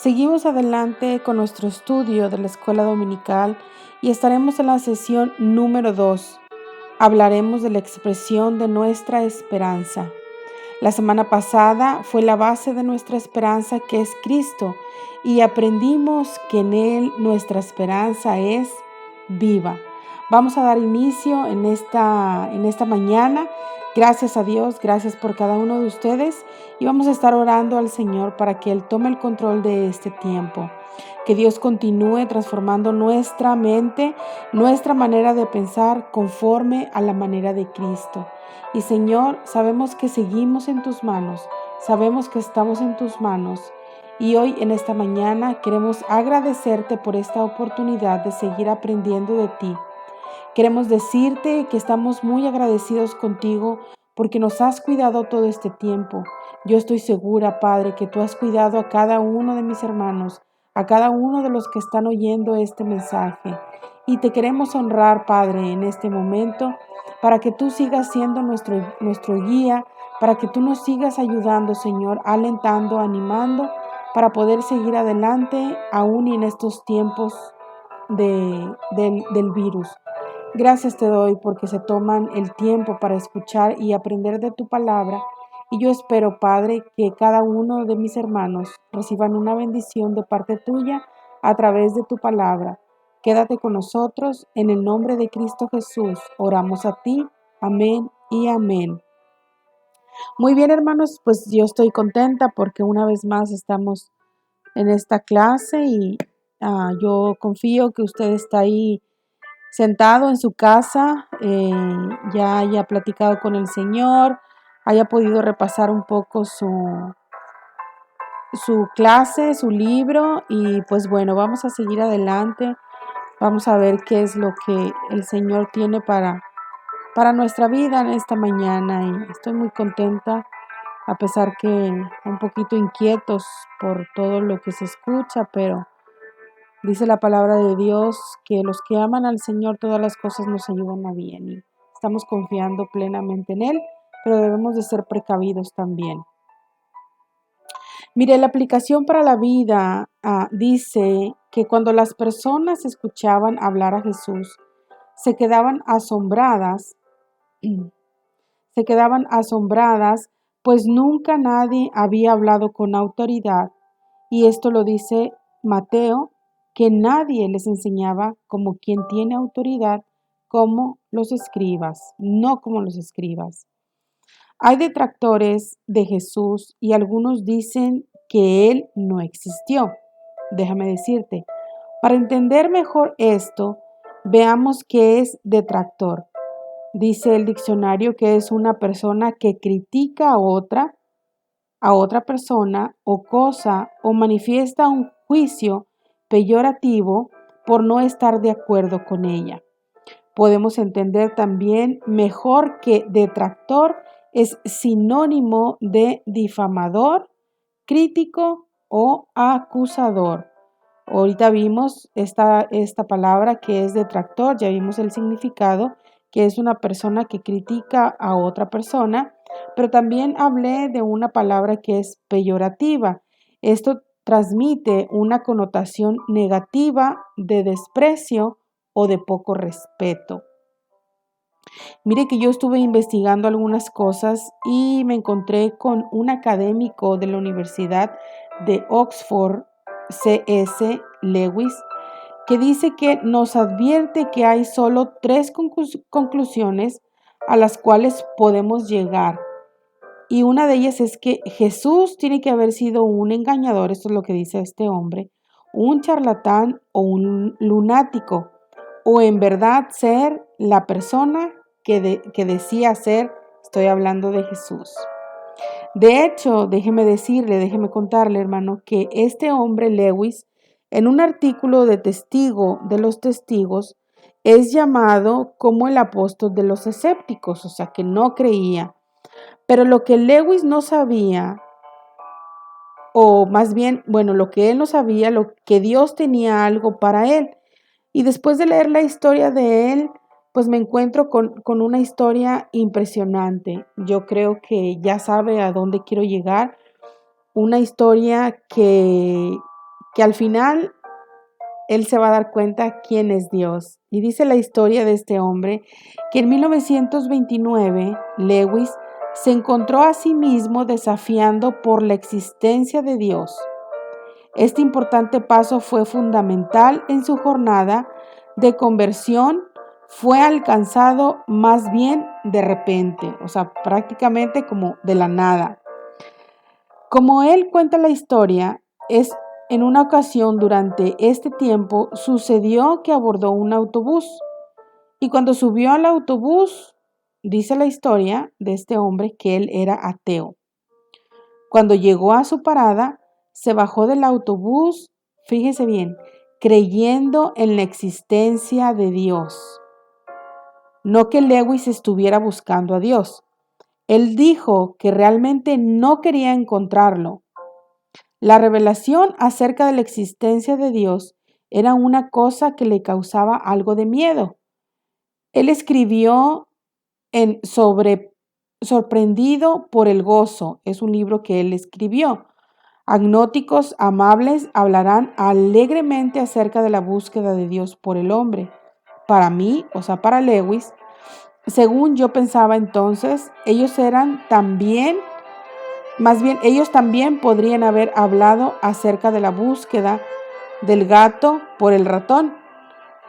Seguimos adelante con nuestro estudio de la escuela dominical y estaremos en la sesión número 2. Hablaremos de la expresión de nuestra esperanza. La semana pasada fue la base de nuestra esperanza, que es Cristo, y aprendimos que en Él nuestra esperanza es viva. Vamos a dar inicio en esta mañana. Gracias a Dios, gracias por cada uno de ustedes, y vamos a estar orando al Señor para que Él tome el control de este tiempo. Que Dios continúe transformando nuestra mente, nuestra manera de pensar conforme a la manera de Cristo. Y Señor, sabemos que seguimos en tus manos, sabemos que estamos en tus manos. Y hoy en esta mañana queremos agradecerte por esta oportunidad de seguir aprendiendo de ti. Queremos decirte que estamos muy agradecidos contigo porque nos has cuidado todo este tiempo. Yo estoy segura, Padre, que tú has cuidado a cada uno de mis hermanos, a cada uno de los que están oyendo este mensaje. Y te queremos honrar, Padre, en este momento, para que tú sigas siendo nuestro guía, para que tú nos sigas ayudando, Señor, alentando, animando, para poder seguir adelante aún en estos tiempos del virus. Gracias te doy porque se toman el tiempo para escuchar y aprender de tu palabra. Y yo espero, Padre, que cada uno de mis hermanos reciban una bendición de parte tuya a través de tu palabra. Quédate con nosotros, en el nombre de Cristo Jesús. Oramos a ti. Amén y amén. Muy bien, hermanos, pues yo estoy contenta porque una vez más estamos en esta clase y yo confío que usted está ahí sentado en su casa, ya haya platicado con el Señor, haya podido repasar un poco su clase, su libro, y pues bueno, vamos a seguir adelante, vamos a ver qué es lo que el Señor tiene para nuestra vida en esta mañana, y estoy muy contenta, a pesar que un poquito inquietos por todo lo que se escucha, pero dice la palabra de Dios que los que aman al Señor todas las cosas nos ayudan a bien, y estamos confiando plenamente en Él, pero debemos de ser precavidos también. Mire, la aplicación para la vida dice que cuando las personas escuchaban hablar a Jesús, se quedaban asombradas, pues nunca nadie había hablado con autoridad, y esto lo dice Mateo, que nadie les enseñaba como quien tiene autoridad, como los escribas, no como los escribas. Hay detractores de Jesús y algunos dicen que Él no existió. Déjame decirte, para entender mejor esto, veamos qué es detractor. Dice el diccionario que es una persona que critica a otra persona o cosa o manifiesta un juicio peyorativo por no estar de acuerdo con ella. Podemos entender también mejor que detractor es sinónimo de difamador, crítico o acusador. Ahorita vimos esta palabra que es detractor, ya vimos el significado, que es una persona que critica a otra persona, pero también hablé de una palabra que es peyorativa. Esto transmite una connotación negativa de desprecio o de poco respeto. Mire que yo estuve investigando algunas cosas y me encontré con un académico de la Universidad de Oxford, C.S. Lewis, que dice que nos advierte que hay solo 3 conclusiones a las cuales podemos llegar. Y una de ellas es que Jesús tiene que haber sido un engañador, esto es lo que dice este hombre, un charlatán o un lunático, o en verdad ser la persona que decía ser. Estoy hablando de Jesús. De hecho, déjeme contarle, hermano, que este hombre Lewis, en un artículo de testigo de los testigos, es llamado como el apóstol de los escépticos, o sea, que no creía. Pero lo que Lewis no sabía, o más bien, bueno, lo que él no sabía, lo que Dios tenía algo para él. Y después de leer la historia de él, pues me encuentro con una historia impresionante. Yo creo que ya sabe a dónde quiero llegar. Una historia que que al final él se va a dar cuenta quién es Dios. Y dice la historia de este hombre que en 1929 Lewis se encontró a sí mismo desafiando por la existencia de Dios. Este importante paso fue fundamental en su jornada de conversión. Fue alcanzado más bien de repente, o sea, prácticamente como de la nada. Como él cuenta la historia, en una ocasión durante este tiempo sucedió que abordó un autobús y cuando subió al autobús, dice la historia de este hombre que él era ateo. Cuando llegó a su parada, se bajó del autobús, fíjese bien, creyendo en la existencia de Dios. No que Lewis estuviera buscando a Dios. Él dijo que realmente no quería encontrarlo. La revelación acerca de la existencia de Dios era una cosa que le causaba algo de miedo. Él escribió sobre Sorprendido por el gozo. Es un libro que él escribió. Agnósticos amables hablarán alegremente acerca de la búsqueda de Dios por el hombre. Para mí, o sea, para Lewis, según yo pensaba entonces, ellos también podrían haber hablado acerca de la búsqueda del gato por el ratón,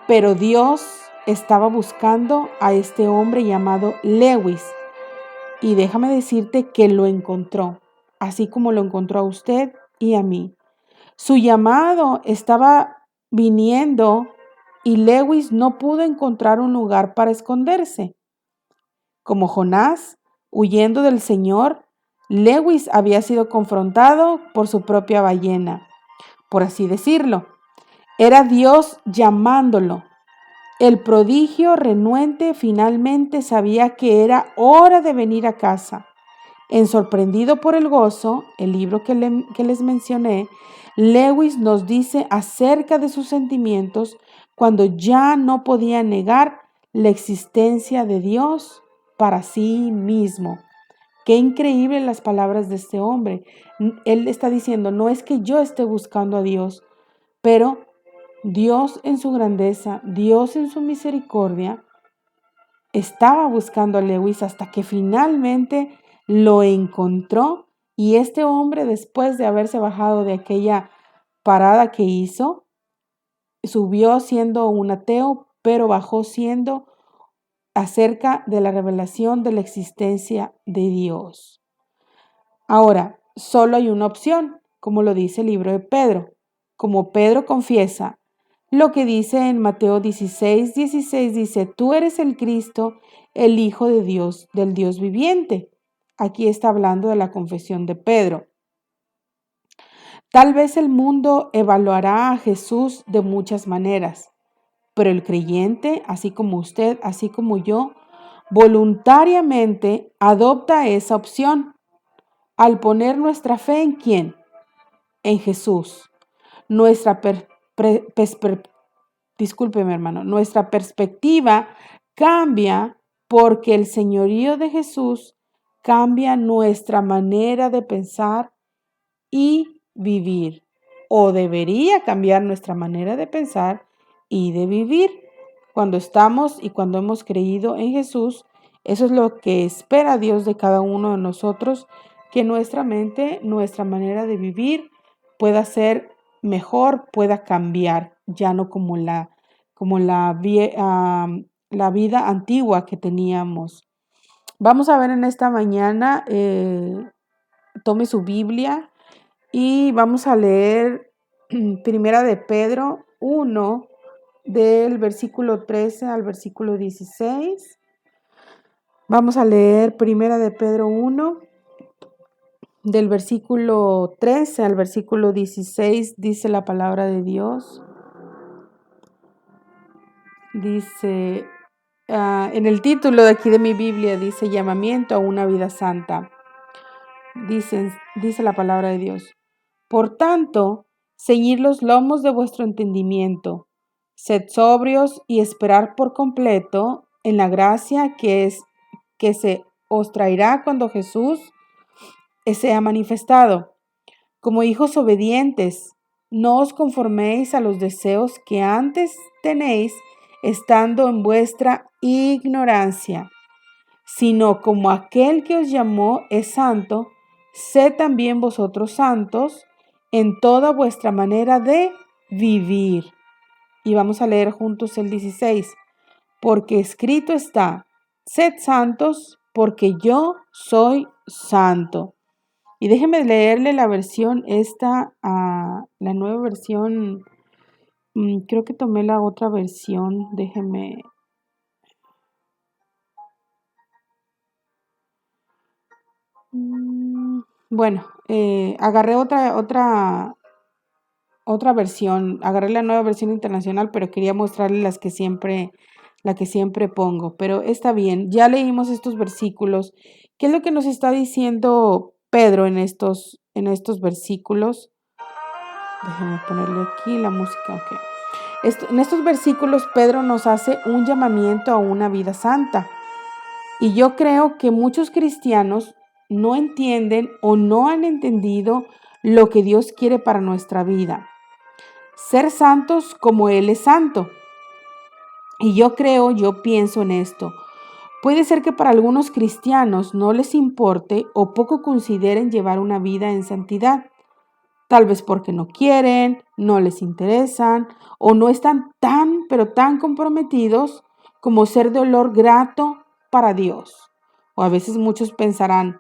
pero Dios estaba buscando a este hombre llamado Lewis y déjame decirte que lo encontró, así como lo encontró a usted y a mí. Su llamado estaba viniendo y Lewis no pudo encontrar un lugar para esconderse. Como Jonás, huyendo del Señor, Lewis había sido confrontado por su propia ballena, por así decirlo. Era Dios llamándolo. El prodigio renuente finalmente sabía que era hora de venir a casa. En Sorprendido por el gozo, el libro que les mencioné, Lewis nos dice acerca de sus sentimientos cuando ya no podía negar la existencia de Dios para sí mismo. Qué increíble las palabras de este hombre. Él está diciendo, no es que yo esté buscando a Dios, pero Dios en su grandeza, Dios en su misericordia, estaba buscando a Lewis hasta que finalmente lo encontró y este hombre, después de haberse bajado de aquella parada que hizo, subió siendo un ateo, pero bajó siendo acerca de la revelación de la existencia de Dios. Ahora, solo hay una opción, como lo dice el libro de Pedro. Como Pedro confiesa, lo que dice en Mateo 16:16 dice, tú eres el Cristo, el Hijo de Dios, del Dios viviente. Aquí está hablando de la confesión de Pedro. Tal vez el mundo evaluará a Jesús de muchas maneras, pero el creyente, así como usted, así como yo, voluntariamente adopta esa opción al poner nuestra fe en ¿quién? En Jesús. Nuestra Discúlpeme, hermano, nuestra perspectiva cambia porque el señorío de Jesús cambia nuestra manera de pensar y vivir, o debería cambiar nuestra manera de pensar y de vivir. Cuando estamos y cuando hemos creído en Jesús, eso es lo que espera Dios de cada uno de nosotros, que nuestra mente, nuestra manera de vivir pueda ser mejor, pueda cambiar, ya no como la vida antigua que teníamos. Vamos a ver en esta mañana, tome su Biblia y vamos a leer Primera de Pedro 1, del versículo 13 al versículo 16. Vamos a leer Primera de Pedro 1, del versículo 13 al versículo 16, dice la palabra de Dios. Dice, en el título de aquí de mi Biblia dice llamamiento a una vida santa. Dice la palabra de Dios. Por tanto, ceñid los lomos de vuestro entendimiento, sed sobrios y esperar por completo en la gracia que se os traerá cuando Jesús sea manifestado. Como hijos obedientes, no os conforméis a los deseos que antes tenéis estando en vuestra ignorancia, sino como aquel que os llamó es santo, sed también vosotros santos en toda vuestra manera de vivir. Y vamos a leer juntos el 16. Porque escrito está, sed santos porque yo soy santo. Y déjeme leerle la versión la nueva versión. Creo que tomé la otra versión. Déjeme. Bueno, agarré otra versión. Agarré la nueva versión internacional, pero quería mostrarle la que siempre pongo. Pero está bien, ya leímos estos versículos. ¿Qué es lo que nos está diciendo Pedro en estos versículos? Déjame ponerle aquí la música, ok. En estos versículos Pedro nos hace un llamamiento a una vida santa. Y yo creo que muchos cristianos no entienden o no han entendido lo que Dios quiere para nuestra vida. Ser santos como Él es santo. Y yo pienso en esto. Puede ser que para algunos cristianos no les importe o poco consideren llevar una vida en santidad. Tal vez porque no quieren, no les interesan o no están pero tan comprometidos como ser de olor grato para Dios. O a veces muchos pensarán,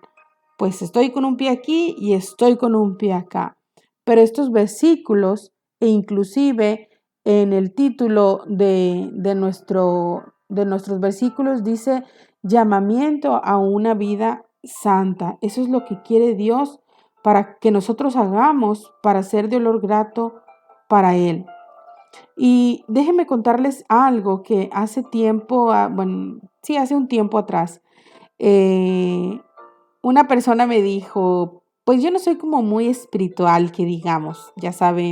pues estoy con un pie aquí y estoy con un pie acá. Pero estos versículos e inclusive en el título de nuestros versículos dice llamamiento a una vida santa. Eso es lo que quiere Dios para que nosotros hagamos para ser de olor grato para Él. Y déjenme contarles algo que hace tiempo, hace un tiempo atrás, una persona me dijo, pues yo no soy como muy espiritual, que digamos, ya sabe,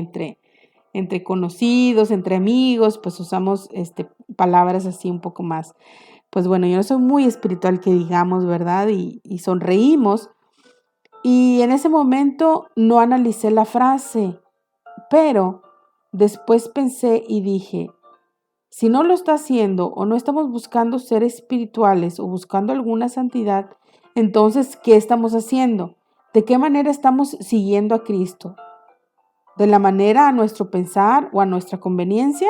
entre conocidos, entre amigos, pues usamos palabras así un poco más. Pues bueno, yo no soy muy espiritual, que digamos, ¿verdad? Y sonreímos. Y en ese momento no analicé la frase, pero después pensé y dije, si no lo está haciendo o no estamos buscando ser espirituales o buscando alguna santidad, entonces, ¿qué estamos haciendo? ¿De qué manera estamos siguiendo a Cristo? ¿De la manera a nuestro pensar o a nuestra conveniencia?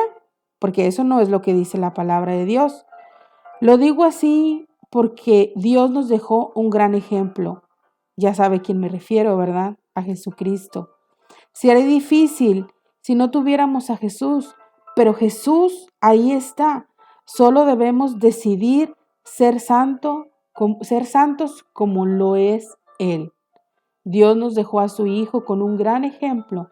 Porque eso no es lo que dice la palabra de Dios. Lo digo así porque Dios nos dejó un gran ejemplo. Ya sabe a quién me refiero, ¿verdad? A Jesucristo. Sería difícil si no tuviéramos a Jesús, pero Jesús ahí está. Solo debemos decidir ser santos como lo es Él. Dios nos dejó a su Hijo con un gran ejemplo.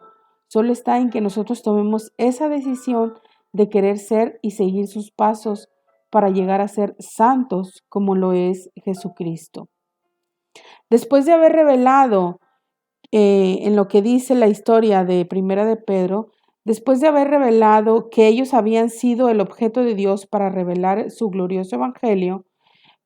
Solo está en que nosotros tomemos esa decisión de querer ser y seguir sus pasos para llegar a ser santos como lo es Jesucristo. Después de haber revelado en lo que dice la historia de Primera de Pedro, después de haber revelado que ellos habían sido el objeto de Dios para revelar su glorioso evangelio,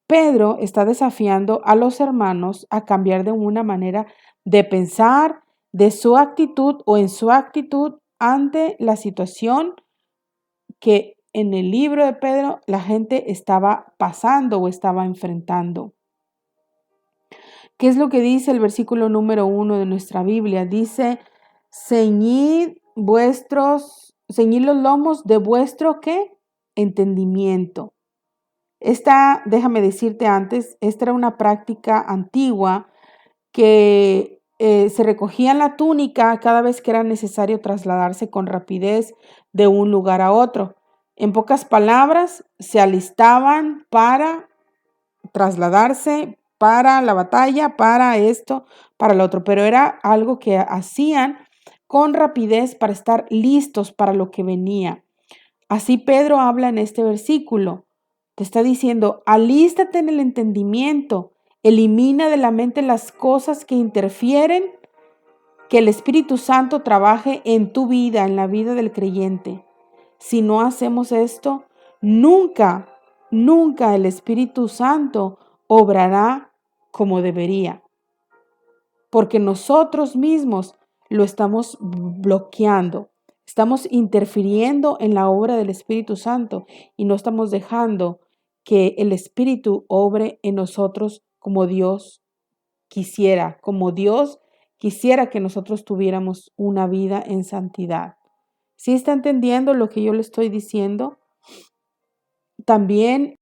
Pedro está desafiando a los hermanos a cambiar de una manera de pensar, de su actitud o en su actitud ante la situación que en el libro de Pedro la gente estaba pasando o estaba enfrentando. ¿Qué es lo que dice el versículo número 1 de nuestra Biblia? Dice, ceñid los lomos de vuestro, ¿qué? Entendimiento. Déjame decirte antes, esta era una práctica antigua que se recogía en la túnica cada vez que era necesario trasladarse con rapidez de un lugar a otro. En pocas palabras, se alistaban para trasladarse, para la batalla, para esto, para lo otro, pero era algo que hacían con rapidez para estar listos para lo que venía. Así Pedro habla en este versículo. Te está diciendo, alístate en el entendimiento, elimina de la mente las cosas que interfieren, que el Espíritu Santo trabaje en tu vida, en la vida del creyente. Si no hacemos esto, nunca el Espíritu Santo obrará como debería. Porque nosotros mismos lo estamos bloqueando. Estamos interfiriendo en la obra del Espíritu Santo y no estamos dejando que el Espíritu obre en nosotros como Dios quisiera que nosotros tuviéramos una vida en santidad. ¿Sí está entendiendo lo que yo le estoy diciendo? También,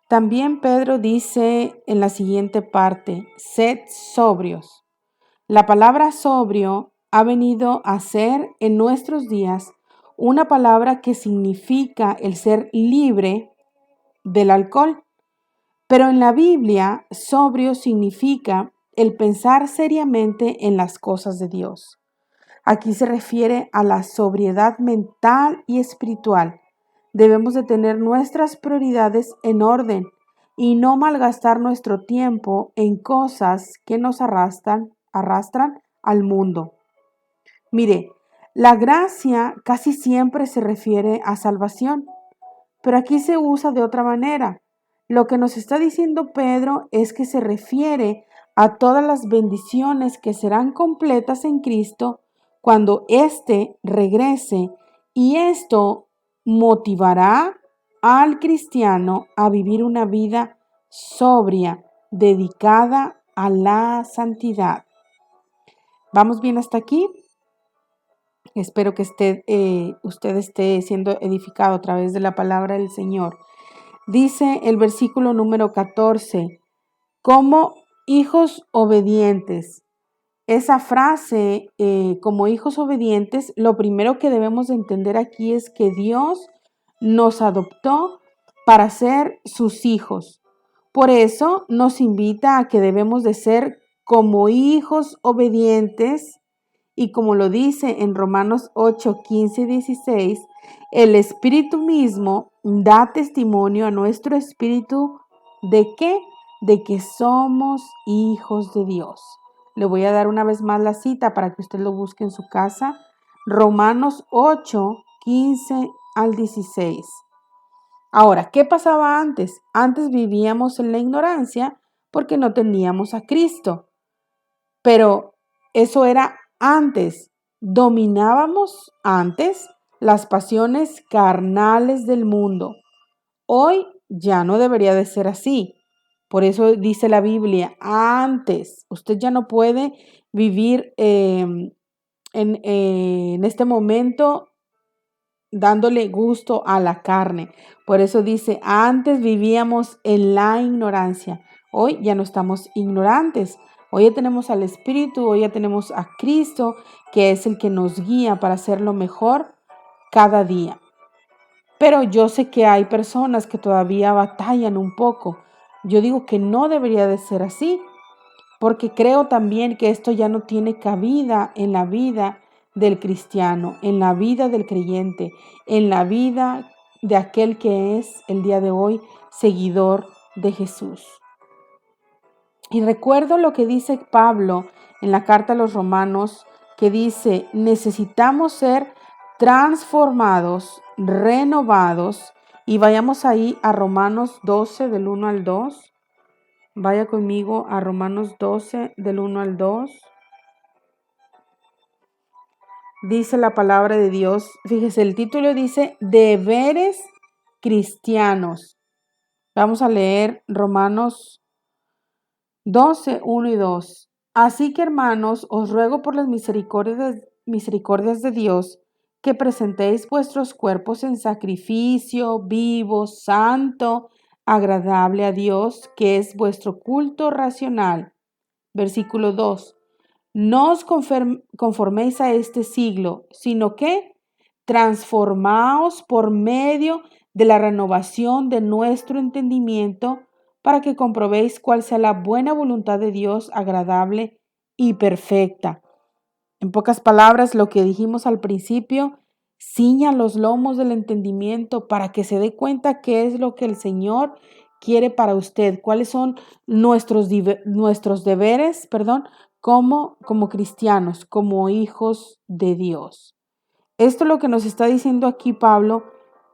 también Pedro dice en la siguiente parte, sed sobrios. La palabra sobrio ha venido a ser en nuestros días una palabra que significa el ser libre del alcohol. Pero en la Biblia, sobrio significa el pensar seriamente en las cosas de Dios. Aquí se refiere a la sobriedad mental y espiritual. Debemos de tener nuestras prioridades en orden y no malgastar nuestro tiempo en cosas que nos arrastran al mundo. Mire, la gracia casi siempre se refiere a salvación, pero aquí se usa de otra manera. Lo que nos está diciendo Pedro es que se refiere a todas las bendiciones que serán completas en Cristo cuando éste regrese, y esto motivará al cristiano a vivir una vida sobria, dedicada a la santidad. ¿Vamos bien hasta aquí? Espero que usted esté siendo edificado a través de la palabra del Señor. Dice el versículo número 14, como hijos obedientes. Esa frase, como hijos obedientes, lo primero que debemos entender aquí es que Dios nos adoptó para ser sus hijos. Por eso nos invita a que debemos de ser como hijos obedientes, y como lo dice en Romanos 8, 15 y 16, el Espíritu mismo da testimonio a nuestro espíritu de qué, de que somos hijos de Dios. Le voy a dar una vez más la cita para que usted lo busque en su casa. Romanos 8, 15 al 16. Ahora, ¿qué pasaba antes? Antes vivíamos en la ignorancia porque no teníamos a Cristo. Pero eso era antes. Dominábamos antes las pasiones carnales del mundo. Hoy ya no debería de ser así. Por eso dice la Biblia, antes. Usted ya no puede vivir en este momento dándole gusto a la carne. Por eso dice, antes vivíamos en la ignorancia. Hoy ya no estamos ignorantes. Hoy ya tenemos al Espíritu, hoy ya tenemos a Cristo, que es el que nos guía para hacerlo mejor cada día. Pero yo sé que hay personas que todavía batallan un poco. Yo digo que no debería de ser así, porque creo también que esto ya no tiene cabida en la vida del cristiano, en la vida del creyente, en la vida de aquel que es el día de hoy seguidor de Jesús. Y recuerdo lo que dice Pablo en la carta a los Romanos, que dice, necesitamos ser transformados, renovados, y vayamos ahí a Romanos 12 del 1 al 2. Vaya conmigo a Romanos 12 del 1 al 2. Dice la palabra de Dios, fíjese, el título dice deberes cristianos. Vamos a leer Romanos 12, 1 y 2. Así que, hermanos, os ruego por las misericordias de Dios que presentéis vuestros cuerpos en sacrificio vivo, santo, agradable a Dios, que es vuestro culto racional. Versículo 2. No os conforméis a este siglo, sino que transformaos por medio de la renovación de nuestro entendimiento, para que comprobéis cuál sea la buena voluntad de Dios, agradable y perfecta. En pocas palabras, lo que dijimos al principio, ciña los lomos del entendimiento para que se dé cuenta qué es lo que el Señor quiere para usted, cuáles son nuestros deberes, como cristianos, como hijos de Dios. Esto es lo que nos está diciendo aquí Pablo.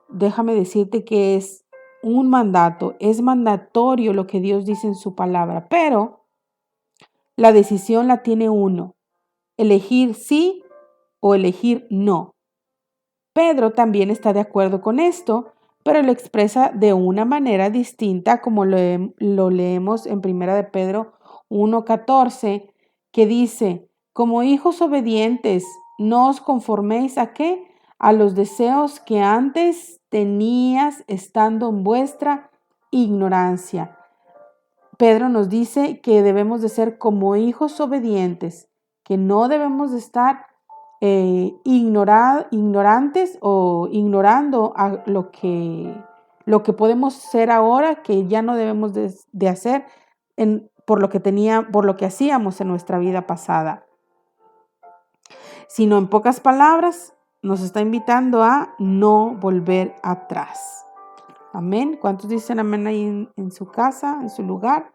Déjame decirte que es un mandato, es mandatorio lo que Dios dice en su palabra, pero la decisión la tiene uno, elegir sí o elegir no. Pedro también está de acuerdo con esto, pero lo expresa de una manera distinta, como lo leemos en 1 de Pedro 1:14, que dice, como hijos obedientes, no os conforméis ¿a qué? A los deseos que antes tenías estando en vuestra ignorancia. Pedro nos dice que debemos de ser como hijos obedientes, que no debemos de estar ignorantes o ignorando a lo que podemos ser ahora, que ya no debemos de hacer por lo que hacíamos en nuestra vida pasada. Sino en pocas palabras, nos está invitando a no volver atrás. Amén. ¿Cuántos dicen amén ahí en su casa, en su lugar?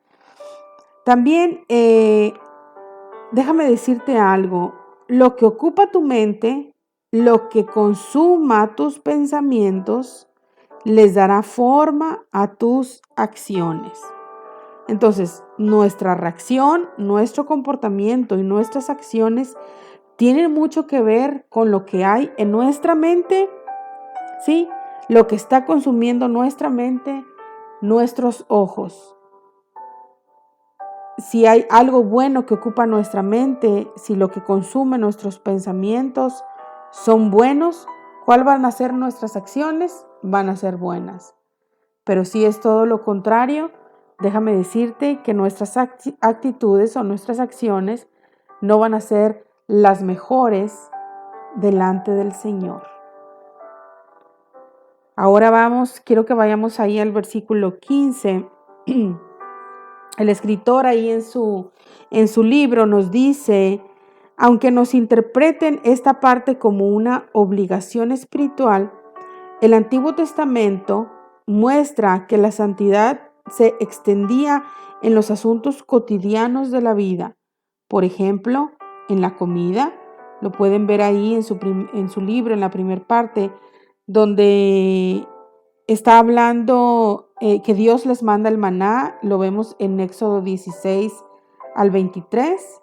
También déjame decirte algo. Lo que ocupa tu mente, lo que consuma tus pensamientos, les dará forma a tus acciones. Entonces, nuestra reacción, nuestro comportamiento y nuestras acciones tienen mucho que ver con lo que hay en nuestra mente, ¿sí? Lo que está consumiendo nuestra mente, nuestros ojos. Si hay algo bueno que ocupa nuestra mente, si lo que consume nuestros pensamientos son buenos, ¿cuál van a ser nuestras acciones? Van a ser buenas. Pero si es todo lo contrario, déjame decirte que nuestras actitudes o nuestras acciones no van a ser las mejores delante del Señor. Ahora quiero que vayamos ahí al versículo 15. El escritor ahí en su libro nos dice, aunque nos interpreten esta parte como una obligación espiritual, el Antiguo Testamento muestra que la santidad se extendía en los asuntos cotidianos de la vida. Por ejemplo, en la comida, lo pueden ver ahí en su libro, en la primera parte, donde está hablando que Dios les manda el maná, lo vemos en Éxodo 16 al 23,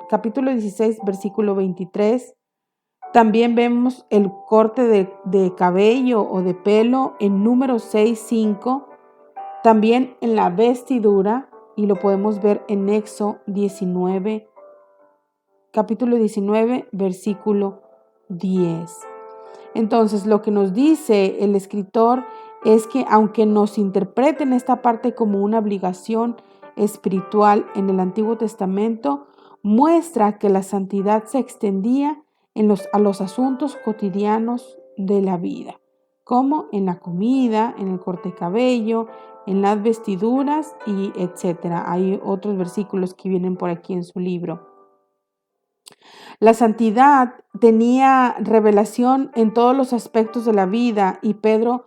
capítulo 16, versículo 23. También vemos el corte de cabello o de pelo en Números 6, 5. También en la vestidura, y lo podemos ver en Éxodo 19, capítulo 19, versículo 10. Entonces, lo que nos dice el escritor es que aunque nos interpreten esta parte como una obligación espiritual en el Antiguo Testamento, muestra que la santidad se extendía a los asuntos cotidianos de la vida, como en la comida, en el corte de cabello, en las vestiduras y etcétera. Hay otros versículos que vienen por aquí en su libro. La santidad tenía revelación en todos los aspectos de la vida y Pedro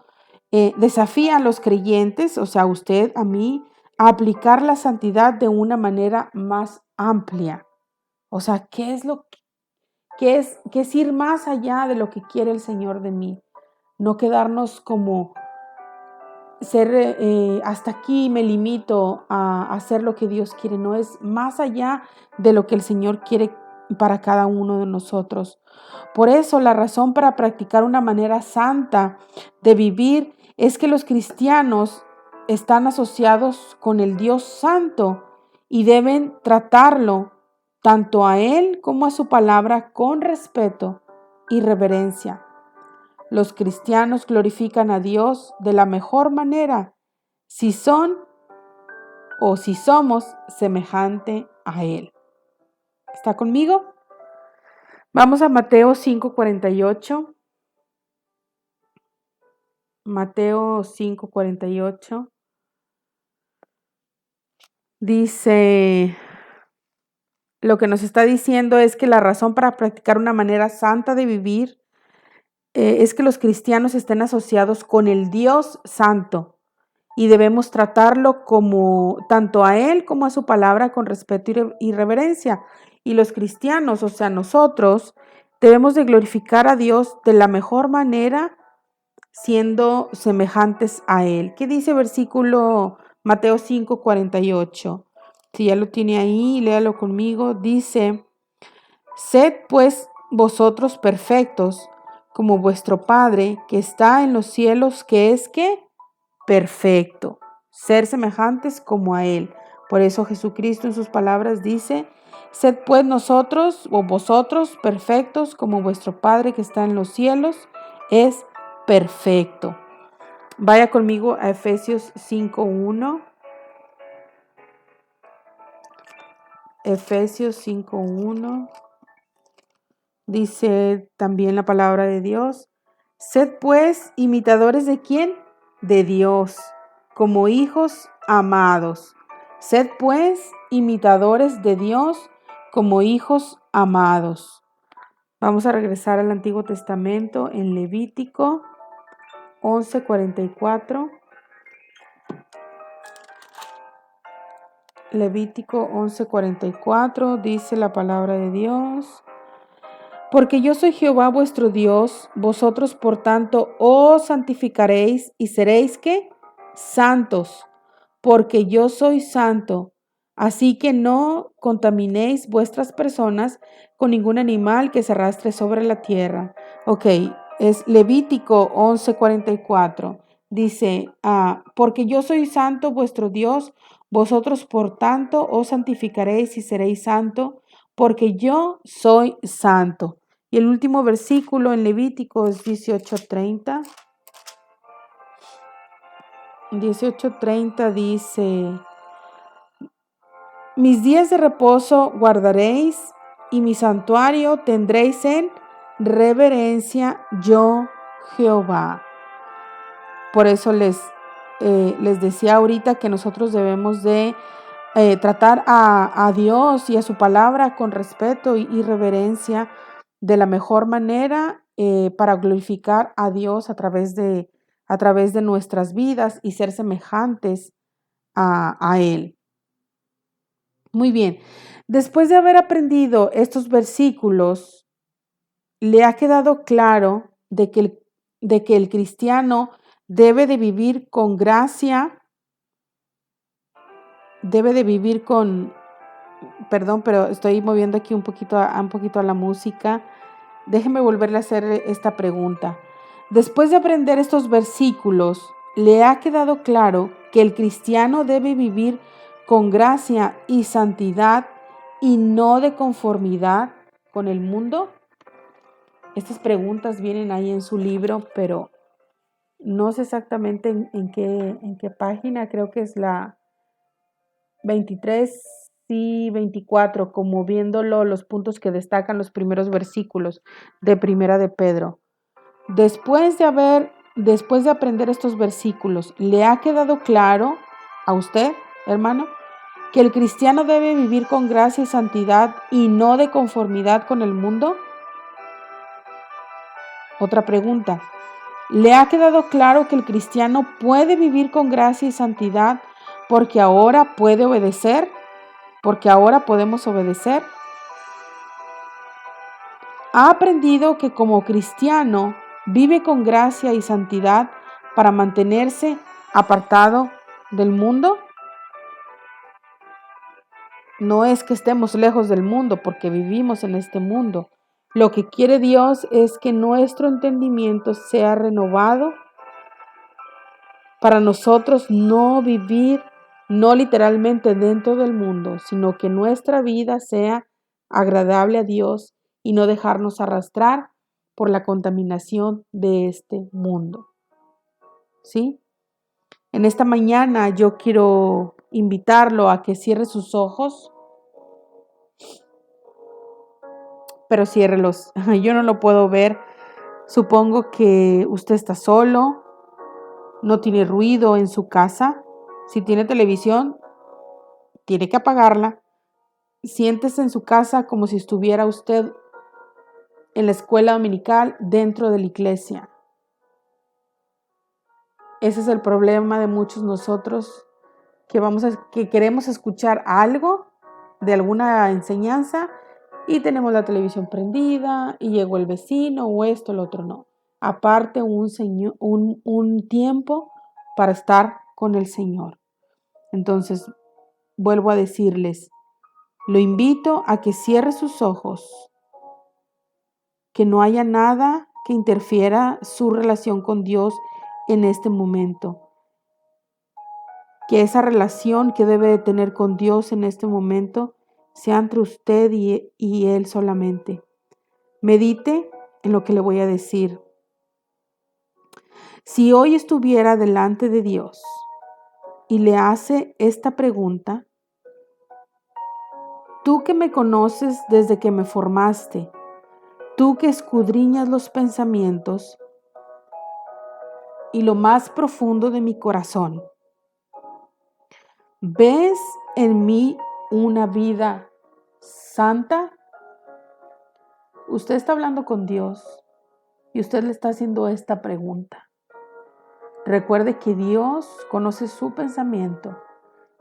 desafía a los creyentes, o sea, a usted, a mí, a aplicar la santidad de una manera más amplia. O sea, ¿qué es ir más allá de lo que quiere el Señor de mí? No quedarnos como ser hasta aquí me limito a hacer lo que Dios quiere, no es más allá de lo que el Señor quiere para cada uno de nosotros. Por eso la razón para practicar una manera santa de vivir es que los cristianos están asociados con el Dios Santo y deben tratarlo tanto a Él como a su palabra con respeto y reverencia. Los cristianos glorifican a Dios de la mejor manera si son o si somos semejante a Él. ¿Está conmigo? Vamos a Mateo 5:48. Mateo 5:48. Dice, lo que nos está diciendo es que la razón para practicar una manera santa de vivir es que los cristianos estén asociados con el Dios Santo y debemos tratarlo como tanto a Él como a su palabra con respeto y reverencia. Y los cristianos, o sea, nosotros, debemos de glorificar a Dios de la mejor manera siendo semejantes a Él. ¿Qué dice versículo Mateo 5:48? Si ya lo tiene ahí, léalo conmigo. Dice, sed pues vosotros perfectos, como vuestro Padre que está en los cielos, que es que perfecto. Ser semejantes como a Él. Por eso Jesucristo en sus palabras dice, sed pues nosotros o vosotros perfectos, como vuestro Padre que está en los cielos es perfecto. Vaya conmigo a Efesios 5:1. Efesios 5:1. Dice también la palabra de Dios, sed pues imitadores de ¿quién? De Dios, como hijos amados. Sed pues imitadores de Dios como hijos amados. Vamos a regresar al Antiguo Testamento en Levítico 11:44. Levítico 11:44 dice la palabra de Dios. Porque yo soy Jehová vuestro Dios, vosotros por tanto os santificaréis y seréis ¿qué? Santos, porque yo soy santo. Así que no contaminéis vuestras personas con ningún animal que se arrastre sobre la tierra. Ok, es Levítico 11:44. Dice, porque yo soy santo vuestro Dios, vosotros por tanto os santificaréis y seréis santo, porque yo soy santo. Y el último versículo en Levítico es 18:30. 18:30 dice, mis días de reposo guardaréis y mi santuario tendréis en reverencia yo Jehová. Por eso les decía ahorita que nosotros debemos de tratar a Dios y a su palabra con respeto y reverencia de la mejor manera para glorificar a Dios a través de nuestras vidas y ser semejantes a Él. Muy bien, después de haber aprendido estos versículos, le ha quedado claro de que el cristiano debe de vivir con gracia, debe de vivir con, perdón, pero estoy moviendo aquí un poquito a la música. Déjeme volverle a hacer esta pregunta. Después de aprender estos versículos, ¿le ha quedado claro que el cristiano debe vivir con gracia y santidad y no de conformidad con el mundo? Estas preguntas vienen ahí en su libro, pero no sé exactamente en qué página, creo que es la 23 y 24, como viéndolo los puntos que destacan los primeros versículos de Primera de Pedro. Después de aprender estos versículos, ¿le ha quedado claro a usted, hermano, que el cristiano debe vivir con gracia y santidad y no de conformidad con el mundo? Otra pregunta. ¿Le ha quedado claro que el cristiano puede vivir con gracia y santidad porque ahora puede obedecer? Porque ahora podemos obedecer. ¿Ha aprendido que como cristiano vive con gracia y santidad para mantenerse apartado del mundo? No es que estemos lejos del mundo porque vivimos en este mundo. Lo que quiere Dios es que nuestro entendimiento sea renovado para nosotros no vivir, no literalmente dentro del mundo, sino que nuestra vida sea agradable a Dios y no dejarnos arrastrar por la contaminación de este mundo. ¿Sí? En esta mañana yo quiero invitarlo a que cierre sus ojos, pero ciérrelos. Yo no lo puedo ver. Supongo que usted está solo, no tiene ruido en su casa. Si tiene televisión, tiene que apagarla. Siéntese en su casa como si estuviera usted en la escuela dominical dentro de la iglesia. Ese es el problema de muchos nosotros que queremos escuchar algo de alguna enseñanza y tenemos la televisión prendida y llegó el vecino o esto, lo otro no. Aparte un tiempo para estar con el Señor. Entonces, vuelvo a decirles, lo invito a que cierre sus ojos, que no haya nada que interfiera su relación con Dios en este momento. Que esa relación que debe de tener con Dios en este momento sea entre usted y Él solamente. Medite en lo que le voy a decir. Si hoy estuviera delante de Dios y le hace esta pregunta, tú que me conoces desde que me formaste, tú que escudriñas los pensamientos y lo más profundo de mi corazón, ¿ves en mí una vida santa? Usted está hablando con Dios y usted le está haciendo esta pregunta. Recuerde que Dios conoce su pensamiento,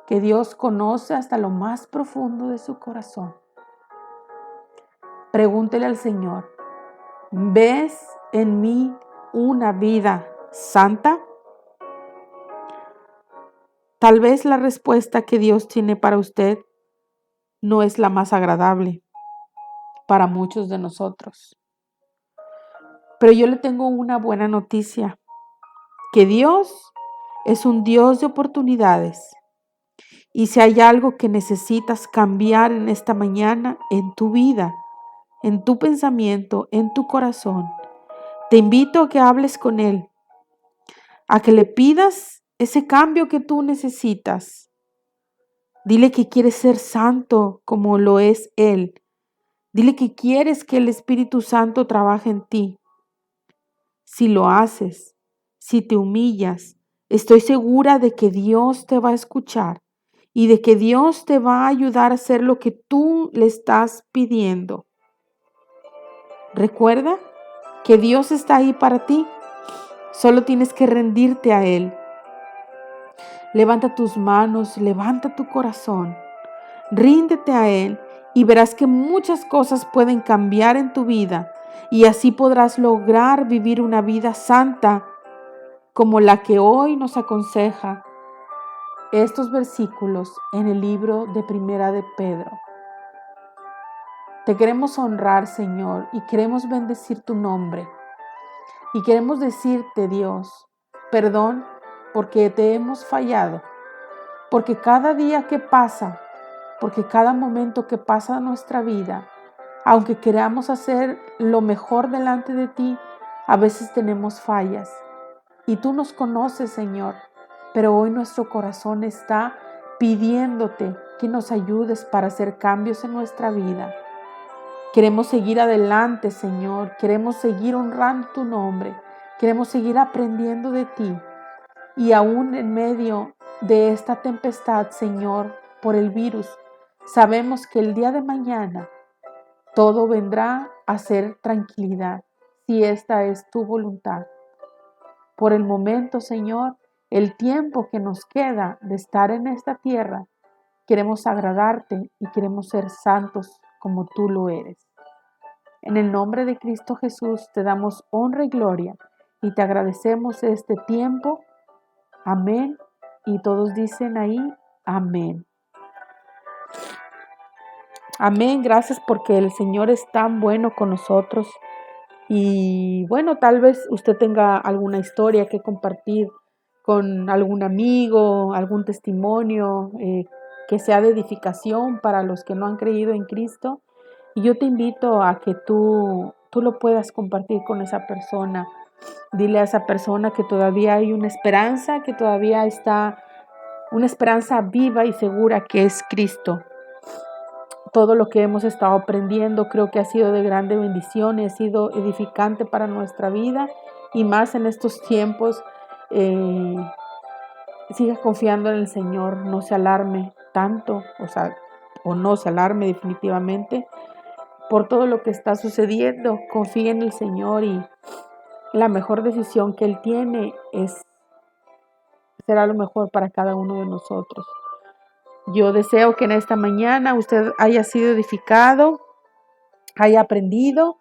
que Dios conoce hasta lo más profundo de su corazón. Pregúntele al Señor, ¿ves en mí una vida santa? Tal vez la respuesta que Dios tiene para usted no es la más agradable para muchos de nosotros. Pero yo le tengo una buena noticia, que Dios es un Dios de oportunidades. Y si hay algo que necesitas cambiar en esta mañana, en tu vida, en tu pensamiento, en tu corazón, te invito a que hables con Él, a que le pidas ese cambio que tú necesitas. Dile que quieres ser santo como lo es Él. Dile que quieres que el Espíritu Santo trabaje en ti. Si lo haces, si te humillas, estoy segura de que Dios te va a escuchar y de que Dios te va a ayudar a hacer lo que tú le estás pidiendo. Recuerda que Dios está ahí para ti. Solo tienes que rendirte a Él. Levanta tus manos, levanta tu corazón. Ríndete a Él y verás que muchas cosas pueden cambiar en tu vida y así podrás lograr vivir una vida santa como la que hoy nos aconseja estos versículos en el libro de Primera de Pedro. Te queremos honrar, Señor, y queremos bendecir tu nombre. Y queremos decirte, Dios, perdón porque te hemos fallado, porque cada día que pasa, porque cada momento que pasa en nuestra vida, aunque queramos hacer lo mejor delante de ti, a veces tenemos fallas. Y tú nos conoces, Señor, pero hoy nuestro corazón está pidiéndote que nos ayudes para hacer cambios en nuestra vida. Queremos seguir adelante, Señor. Queremos seguir honrando tu nombre. Queremos seguir aprendiendo de ti. Y aún en medio de esta tempestad, Señor, por el virus, sabemos que el día de mañana todo vendrá a ser tranquilidad, si esta es tu voluntad. Por el momento, Señor, el tiempo que nos queda de estar en esta tierra, queremos agradarte y queremos ser santos como tú lo eres. En el nombre de Cristo Jesús te damos honra y gloria y te agradecemos este tiempo. Amén. Y todos dicen ahí, amén. Amén. Gracias porque el Señor es tan bueno con nosotros. Y bueno, tal vez usted tenga alguna historia que compartir con algún amigo, algún testimonio que sea de edificación para los que no han creído en Cristo. Y yo te invito a que tú lo puedas compartir con esa persona. Dile a esa persona que todavía hay una esperanza, que todavía está una esperanza viva y segura que es Cristo. Todo lo que hemos estado aprendiendo creo que ha sido de grande bendición y ha sido edificante para nuestra vida y más en estos tiempos. Siga confiando en el Señor, no se alarme tanto, o no se alarme definitivamente por todo lo que está sucediendo. Confíe en el Señor y la mejor decisión que Él tiene será lo mejor para cada uno de nosotros. Yo deseo que en esta mañana usted haya sido edificado, haya aprendido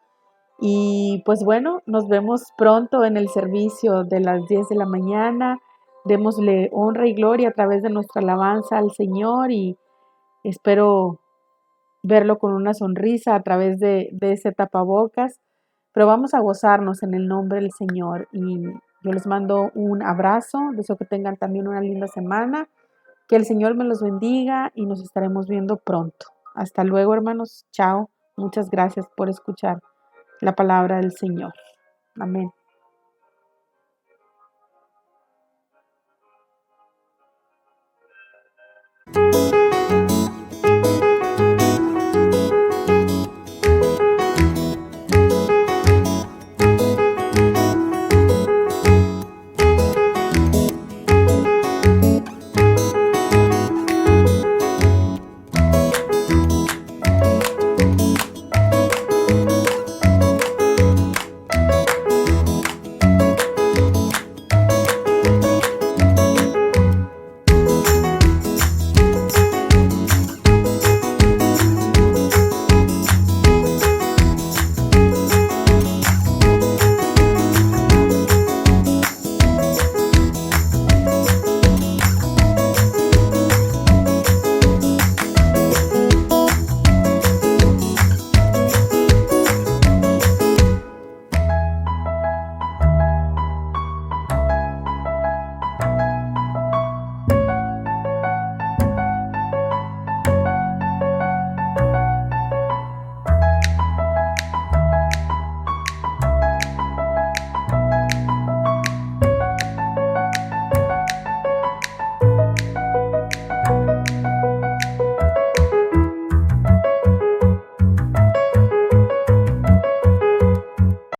y pues bueno, nos vemos pronto en el servicio de las 10 de la mañana. Démosle honra y gloria a través de nuestra alabanza al Señor y Espero verlo con una sonrisa a través de ese tapabocas, pero vamos a gozarnos en el nombre del Señor y yo les mando un abrazo, deseo que tengan también una linda semana, que el Señor me los bendiga y nos estaremos viendo pronto. Hasta luego, hermanos, chao, muchas gracias por escuchar la palabra del Señor. Amén.